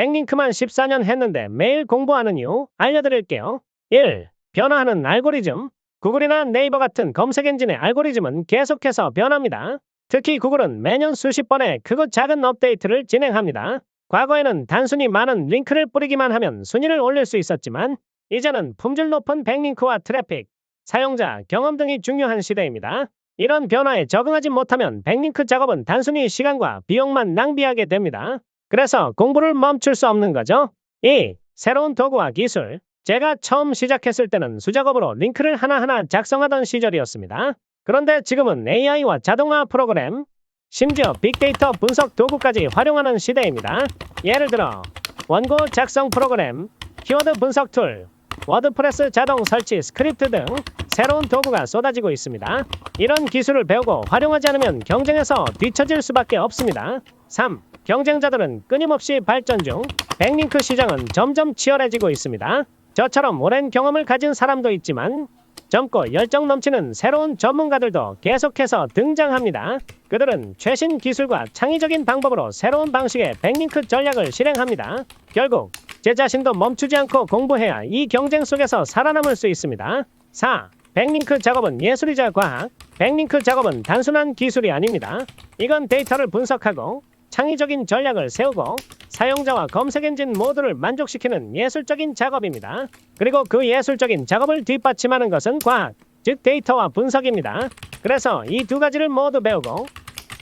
백링크만 14년 했는데 매일 공부하는 이유 알려드릴게요. 1. 변화하는 알고리즘. 구글이나 네이버 같은 검색 엔진의 알고리즘은 계속해서 변합니다. 특히 구글은 매년 수십 번의 크고 작은 업데이트를 진행합니다. 과거에는 단순히 많은 링크를 뿌리기만 하면 순위를 올릴 수 있었지만 이제는 품질 높은 백링크와 트래픽, 사용자 경험 등이 중요한 시대입니다. 이런 변화에 적응하지 못하면 백링크 작업은 단순히 시간과 비용만 낭비하게 됩니다. 그래서 공부를 멈출 수 없는 거죠. 2. 새로운 도구와 기술. 제가 처음 시작했을 때는 수작업으로 링크를 하나하나 작성하던 시절이었습니다. 그런데 지금은 AI와 자동화 프로그램, 심지어 빅데이터 분석 도구까지 활용하는 시대입니다. 예를 들어 원고 작성 프로그램, 키워드 분석 툴, 워드프레스 자동 설치 스크립트 등 새로운 도구가 쏟아지고 있습니다. 이런 기술을 배우고 활용하지 않으면 경쟁에서 뒤처질 수밖에 없습니다. 3. 경쟁자들은 끊임없이 발전 중. 백링크 시장은 점점 치열해지고 있습니다. 저처럼 오랜 경험을 가진 사람도 있지만 젊고 열정 넘치는 새로운 전문가들도 계속해서 등장합니다. 그들은 최신 기술과 창의적인 방법으로 새로운 방식의 백링크 전략을 실행합니다. 결국 제 자신도 멈추지 않고 공부해야 이 경쟁 속에서 살아남을 수 있습니다. 4. 백링크 작업은 예술이자 과학. 백링크 작업은 단순한 기술이 아닙니다. 이건 데이터를 분석하고 창의적인 전략을 세우고 사용자와 검색 엔진 모두를 만족시키는 예술적인 작업입니다. 그리고 그 예술적인 작업을 뒷받침하는 것은 과학, 즉 데이터와 분석입니다. 그래서 이 두 가지를 모두 배우고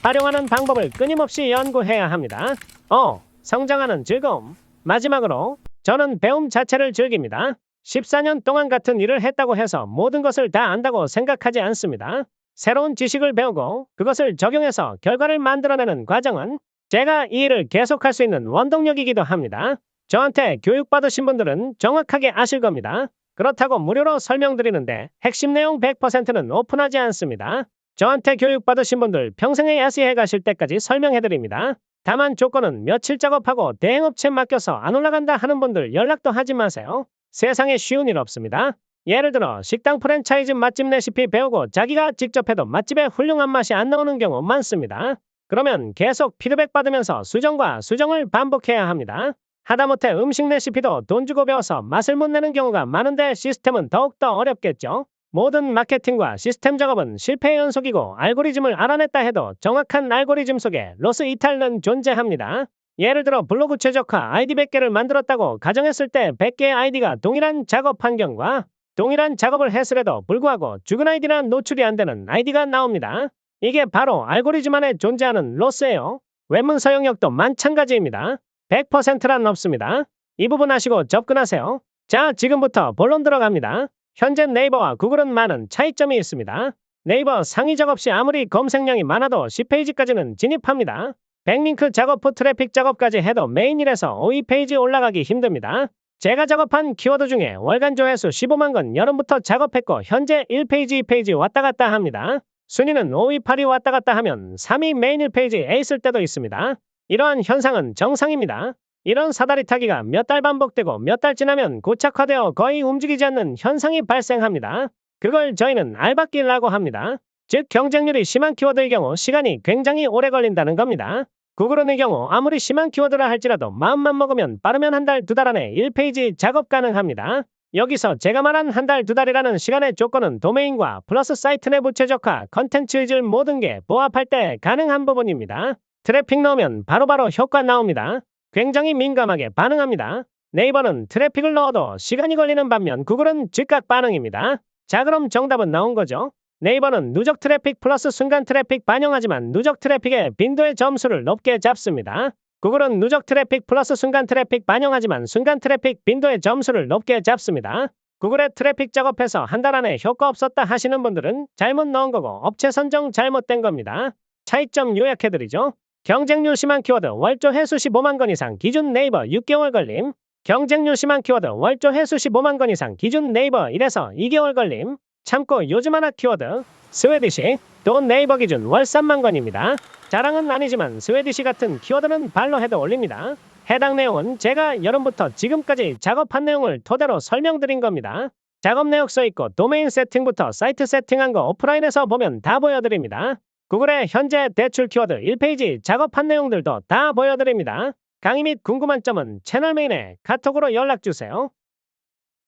활용하는 방법을 끊임없이 연구해야 합니다. 5. 성장하는 즐거움. 마지막으로 저는 배움 자체를 즐깁니다. 14년 동안 같은 일을 했다고 해서 모든 것을 다 안다고 생각하지 않습니다. 새로운 지식을 배우고 그것을 적용해서 결과를 만들어내는 과정은 제가 이 일을 계속할 수 있는 원동력이기도 합니다. 저한테 교육받으신 분들은 정확하게 아실 겁니다. 그렇다고 무료로 설명드리는데 핵심 내용 100%는 오픈하지 않습니다. 저한테 교육받으신 분들 평생에 야시해 가실 때까지 설명해드립니다. 다만 조건은 며칠 작업하고 대행업체 맡겨서 안 올라간다 하는 분들 연락도 하지 마세요. 세상에 쉬운 일 없습니다. 예를 들어 식당 프랜차이즈 맛집 레시피 배우고 자기가 직접 해도 맛집에 훌륭한 맛이 안 나오는 경우 많습니다. 그러면 계속 피드백 받으면서 수정과 수정을 반복해야 합니다. 하다못해 음식 레시피도 돈 주고 배워서 맛을 못 내는 경우가 많은데 시스템은 더욱더 어렵겠죠. 모든 마케팅과 시스템 작업은 실패의 연속이고 알고리즘을 알아냈다 해도 정확한 알고리즘 속에 로스 이탈은 존재합니다. 예를 들어 블로그 최적화 아이디 100개를 만들었다고 가정했을 때 100개의 아이디가 동일한 작업 환경과 동일한 작업을 했음에도 불구하고 죽은 아이디나 노출이 안 되는 아이디가 나옵니다. 이게 바로 알고리즘 안에 존재하는 로스예요. 외문서 영역도 마찬가지입니다. 100%란 없습니다. 이 부분 아시고 접근하세요. 자, 지금부터 본론 들어갑니다. 현재 네이버와 구글은 많은 차이점이 있습니다. 네이버 상위 작업 시 아무리 검색량이 많아도 10페이지까지는 진입합니다. 백링크 작업 후 트래픽 작업까지 해도 메인 1에서 5위 페이지 올라가기 힘듭니다. 제가 작업한 키워드 중에 월간 조회수 15만 건 여름부터 작업했고 현재 1페이지, 2페이지 왔다 갔다 합니다. 순위는 5위, 8위 왔다 갔다 하면 3위 메인 1페이지에 있을 때도 있습니다. 이러한 현상은 정상입니다. 이런 사다리 타기가 몇 달 반복되고 몇 달 지나면 고착화되어 거의 움직이지 않는 현상이 발생합니다. 그걸 저희는 알박기라고 합니다. 즉 경쟁률이 심한 키워드의 경우 시간이 굉장히 오래 걸린다는 겁니다. 구글은의 경우 아무리 심한 키워드라 할지라도 마음만 먹으면 빠르면 한 달, 두 달 안에 1페이지 작업 가능합니다. 여기서 제가 말한 한 달, 두 달이라는 시간의 조건은 도메인과 플러스 사이트 내부 최적화, 컨텐츠 질 모든 게 부합할 때 가능한 부분입니다. 트래픽 넣으면 바로바로 효과 나옵니다. 굉장히 민감하게 반응합니다. 네이버는 트래픽을 넣어도 시간이 걸리는 반면 구글은 즉각 반응입니다. 자, 그럼 정답은 나온 거죠? 네이버는 누적 트래픽 플러스 순간 트래픽 반영하지만 누적 트래픽의 빈도의 점수를 높게 잡습니다. 구글은 누적 트래픽 플러스 순간 트래픽 반영하지만 순간 트래픽 빈도의 점수를 높게 잡습니다. 구글의 트래픽 작업해서 한 달 안에 효과 없었다 하시는 분들은 잘못 넣은 거고 업체 선정 잘못된 겁니다. 차이점 요약해드리죠. 경쟁률 심한 키워드 월조 회수 15만 건 이상 기준 네이버 6개월 걸림. 경쟁률 심한 키워드 월조 회수 15만 건 이상 기준 네이버 1에서 2개월 걸림. 참고 요즘 하나 키워드 스웨디시 또 네이버 기준 월 3만 건입니다. 자랑은 아니지만 스웨디시 같은 키워드는 발로 해도 올립니다. 해당 내용은 제가 여름부터 지금까지 작업한 내용을 토대로 설명드린 겁니다. 작업 내역 써있고 도메인 세팅부터 사이트 세팅한 거 오프라인에서 보면 다 보여드립니다. 구글의 현재 대출 키워드 1페이지 작업한 내용들도 다 보여드립니다. 강의 및 궁금한 점은 채널 메인에 카톡으로 연락주세요.